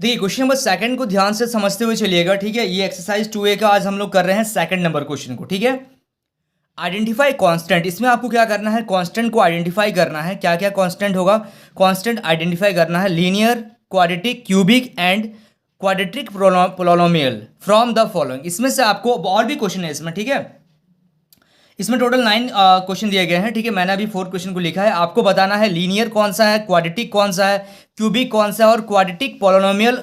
देखिए question number second को ध्यान से समझते हुए चलिएगा, ठीक है। ये एक्सरसाइज 2A का आज हम लोग कर रहे हैं सेकंड नंबर क्वेश्चन को, ठीक है। आइडेंटिफाई कांस्टेंट, इसमें आपको क्या करना है, कांस्टेंट को आइडेंटिफाई करना है। क्या क्या कांस्टेंट होगा, कांस्टेंट आइडेंटिफाई करना है। Linear, quadratic, cubic and quadratic polynomial from the following. इसमें से आपको और भी क्वेश्चन है इसमें, ठीक है। इसमें टोटल 9 क्वेश्चन दिए गए हैं, ठीक है। मैंने अभी 4 क्वेश्चन को लिखा है। आपको बताना है लीनियर कौन सा है, क्वाड्रेटिक कौन सा है, क्यूबिक कौन सा है और quadratic polynomial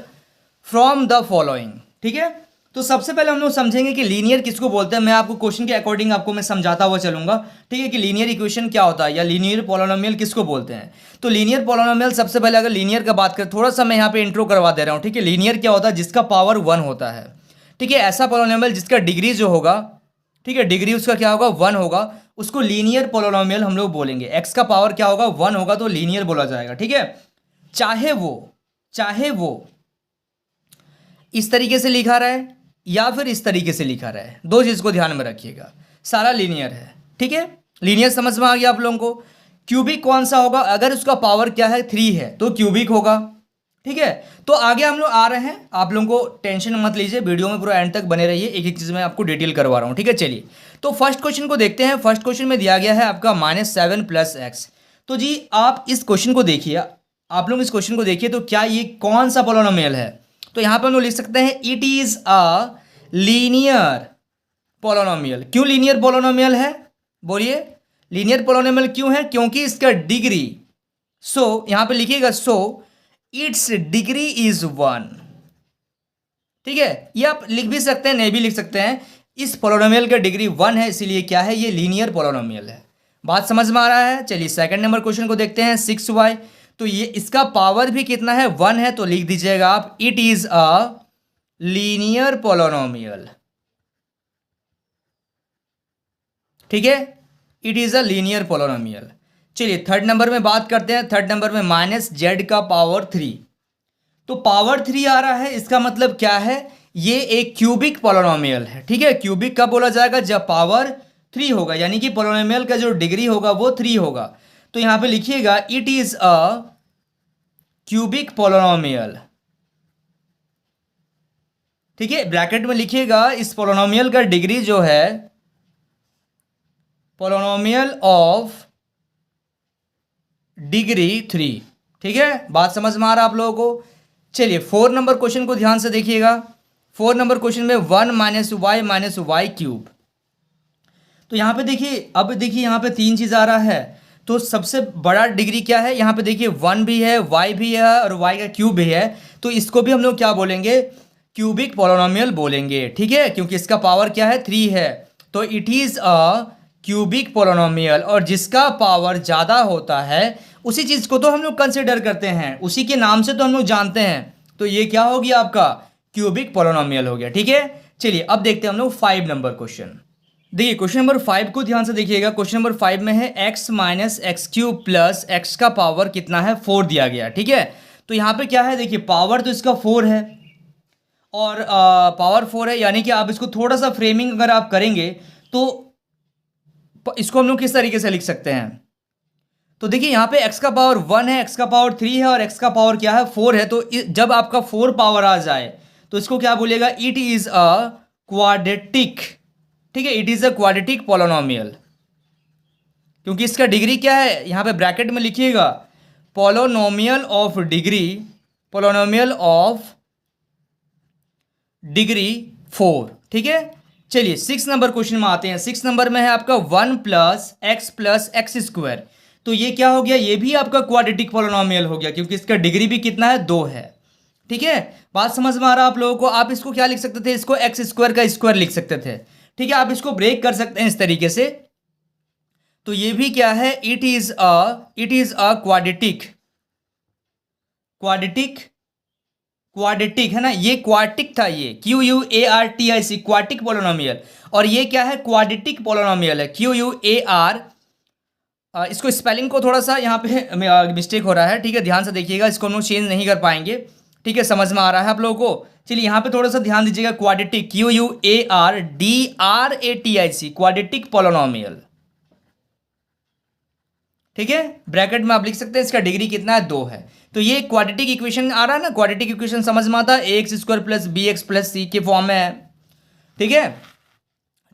from the following, ठीक है। तो सबसे पहले हम लोग समझेंगे कि लीनियर किसको बोलते हैं। मैं आपको क्वेश्चन के अकॉर्डिंग आपको मैं समझाता हुआ चलूंगा, ठीक है, कि लीनियर इक्वेशन क्या होता है या लीनियर पोलोनोमियल किसको बोलते हैं। तो लीनियर पोलोनोमियल, सबसे पहले अगर लीनियर का बात करें, थोड़ा सा मैं यहाँ पे इंट्रो करवा दे रहा हूँ, ठीक है। लीनियर क्या होता है, जिसका पावर 1 होता है, ठीक है। ऐसा पोलोनोमियल जिसका डिग्री जो होगा, ठीक है, डिग्री उसका क्या होगा, 1 होगा, उसको लीनियर पोलोनोमियल हम लोग बोलेंगे। एक्स का पावर क्या होगा, 1 होगा, तो लीनियर बोला जाएगा, ठीक है। चाहे वो इस तरीके से लिखा रहा है या फिर इस तरीके से लिखा रहा है, दो चीज को ध्यान में रखिएगा, सारा लीनियर है, ठीक है। लीनियर समझ में आ गया आप लोगों को। क्यूबिक कौन सा होगा, अगर उसका पावर क्या है, 3 है, तो क्यूबिक होगा, ठीक है। तो आगे हम लोग आ रहे हैं, आप लोगों को टेंशन मत लीजिए, वीडियो में पूरा एंड तक बने रहिए, एक एक चीज मैं आपको डिटेल करवा रहा हूँ, ठीक है। चलिए तो फर्स्ट क्वेश्चन को देखते हैं। फर्स्ट क्वेश्चन में दिया गया है आपका -7 + x। तो जी आप इस क्वेश्चन को देखिए, आप लोग इस क्वेश्चन को देखिए, तो क्या ये कौन सा पोलोनोमियल है। तो यहां पर हम लोग लिख सकते हैं it is a linear polynomial. क्यों लीनियर पोलोनोमियल है, बोलिए। लीनियर पोलोनोमियल क्यों है, क्योंकि इसका डिग्री, यहां पे लिखिएगा, इट्स डिग्री इज 1, ठीक है। ये आप लिख भी सकते हैं, नहीं भी लिख सकते हैं। इस पोलोनोमियल का डिग्री 1 है, इसीलिए क्या है, ये लीनियर पोलोनोमियल है। बात समझ में आ रहा है। चलिए सेकंड नंबर क्वेश्चन को देखते हैं, 6y। तो ये इसका पावर भी कितना है, 1 है, तो लिख दीजिएगा आप it is a linear polynomial, ठीक है। It is a linear polynomial. चलिए थर्ड नंबर में बात करते हैं। थर्ड नंबर में -z का पावर 3। तो पावर 3 आ रहा है, इसका मतलब क्या है, ये एक क्यूबिक पोलोनोमियल है, ठीक है। क्यूबिक कब बोला जाएगा, जब पावर 3 होगा, यानी कि पोलोनोमियल का जो डिग्री होगा वो 3 होगा। तो यहां पे लिखिएगा it is a cubic polynomial, ठीक है। ब्रैकेट में लिखिएगा इस पोलोनोमियल का डिग्री जो है, पोलोनोमियल ऑफ डिग्री 3, ठीक है। बात समझ में आ रहा है आप लोगों को। चलिए 4 नंबर क्वेश्चन को ध्यान से देखिएगा। 4 नंबर क्वेश्चन में 1 - y क्यूब। तो यहां पे देखिए, अब देखिए यहां पे 3 चीज आ रहा है। तो सबसे बड़ा डिग्री क्या है, यहां पे देखिए 1 भी है, y भी है और y का क्यूब भी है। तो इसको भी हम लोग क्या बोलेंगे, क्यूबिक पोलोनोमियल बोलेंगे, ठीक है, क्योंकि इसका पावर क्या है, 3 है। तो it is a cubic polynomial, और जिसका पावर ज़्यादा होता है उसी चीज़ को तो हम लोग कंसिडर करते हैं, उसी के नाम से तो हम लोग जानते हैं। तो ये क्या हो गया आपका, क्यूबिक पोलोनोमियल हो गया, ठीक है। चलिए अब देखते हैं हम लोग 5 नंबर क्वेश्चन। देखिए क्वेश्चन नंबर 5 को ध्यान से देखिएगा। क्वेश्चन नंबर 5 में है x - x³ प्लस x का पावर कितना है, 4 दिया गया, ठीक है। तो यहाँ पे क्या है, देखिए पावर तो इसका 4 है, और पावर 4 है, यानी कि आप इसको थोड़ा सा फ्रेमिंग अगर आप करेंगे तो इसको हम लोग किस तरीके से लिख सकते हैं। तो देखिए यहाँ पे x का पावर 1 है, x का पावर 3 है और x का पावर क्या है, 4 है। तो जब आपका 4 पावर आ जाए तो इसको क्या बोलेगा, इट इज अ क्वाड्रेटिक, ठीक है। It is a quadratic polynomial, क्योंकि इसका डिग्री क्या है, यहाँ पे ब्रैकेट में लिखिएगा polynomial of degree, polynomial of degree 4, ठीक है। चलिए 6 नंबर क्वेश्चन में आते हैं। 6 नंबर में है आपका 1 + x+x²। तो ये क्या हो गया, ये भी आपका क्वाड्रेटिक पोलोनोमियल हो गया, क्योंकि इसका डिग्री भी कितना है, 2 है, ठीक है। बात समझ में आ रहा है आप लोगों को। आप इसको क्या लिख सकते थे, इसको x² का स्क्वायर लिख सकते थे, ठीक है। आप इसको ब्रेक कर सकते हैं इस तरीके से। तो ये भी क्या है, it is a quadratic, quadratic, quadratic है ना, ये क्वाड्रेटिक था, ये QUARTIC क्वाड्रेटिक पोलोनोमियल, और ये क्या है, क्वाड्रेटिक पोलोनोमियल है, QUAR। इसको स्पेलिंग को थोड़ा सा यहाँ पे मिस्टेक हो रहा है, ठीक है, ध्यान से देखिएगा, इसको हम लोग चेंज नहीं कर पाएंगे, ठीक है। समझ में आ रहा है आप लोगों को। चलिए यहाँ पे थोड़ा सा ध्यान दीजिएगा, क्वाड्रेटिक QUARDRATIC क्वाड्रेटिक पोलोनोमियल, ठीक है, ब्रैकेट में आप लिख सकते हैं इसका डिग्री कितना है, 2 है। तो ये क्वाड्रेटिक इक्वेशन आ रहा है ना, क्वाड्रेटिक इक्वेशन समझ में आता है, ax² plus bx plus c के फॉर्म में है। ठीक है,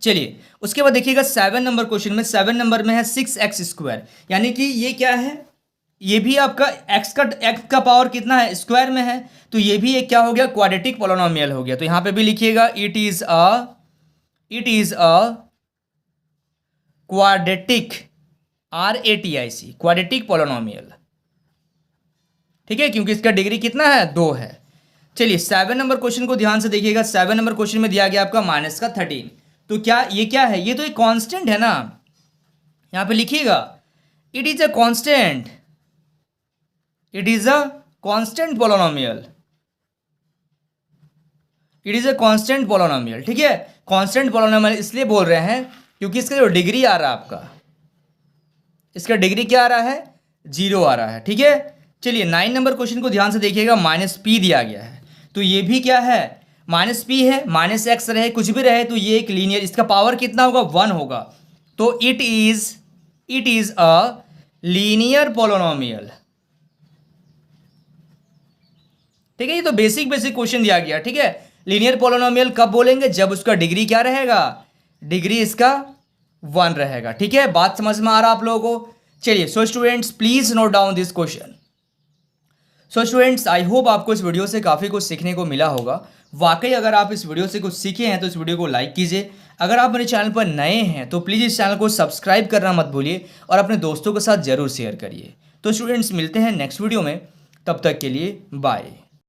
चलिए उसके बाद देखिएगा 7 नंबर क्वेश्चन में, 7 नंबर में है 6x², यानी कि ये क्या है, ये भी आपका x का पावर कितना है, स्क्वायर में है, तो ये भी एक क्या हो गया, क्वाड्रेटिक पोलिनोमियल हो गया। तो यहां पे भी लिखिएगा it is a quadratic, RATIC, quadratic polynomial. ठीक है, क्योंकि इसका डिग्री कितना है, 2 है। चलिए 7 नंबर क्वेश्चन को ध्यान से देखिएगा। 7 नंबर क्वेश्चन में दिया गया आपका -13। तो क्या ये क्या है, ये तो एक कांस्टेंट है ना, यहां पे लिखिएगा it is a constant, it is a constant polynomial, it is a constant polynomial. ठीक है, कांस्टेंट पोलिनोमियल इसलिए बोल रहे हैं क्योंकि इसका जो डिग्री आ रहा है आपका, इसका डिग्री क्या आ रहा है, 0 आ रहा है। ठीक है, चलिए 9 नंबर क्वेश्चन को ध्यान से देखिएगा। -p दिया गया है, तो ये भी क्या है, -p है, -x रहे, कुछ भी रहे, तो ये एक लीनियर, इसका पावर कितना होगा, 1 होगा। तो it is a linear polynomial. ठीक है, ये तो बेसिक क्वेश्चन दिया गया। ठीक है, लीनियर पोलिनोमियल कब बोलेंगे, जब उसका डिग्री क्या रहेगा, डिग्री इसका 1 रहेगा। ठीक है, बात समझ में आ रहा आप लोगों को। चलिए so students please note down this question. So students I hope आपको इस वीडियो से काफ़ी कुछ सीखने को मिला होगा। वाकई अगर आप इस वीडियो से कुछ सीखे हैं तो इस वीडियो को लाइक कीजिए। अगर आप मेरे चैनल पर नए हैं तो प्लीज़ इस चैनल को सब्सक्राइब करना मत भूलिए और अपने दोस्तों के साथ ज़रूर शेयर करिए। तो स्टूडेंट्स मिलते हैं नेक्स्ट वीडियो में, तब तक के लिए बाय।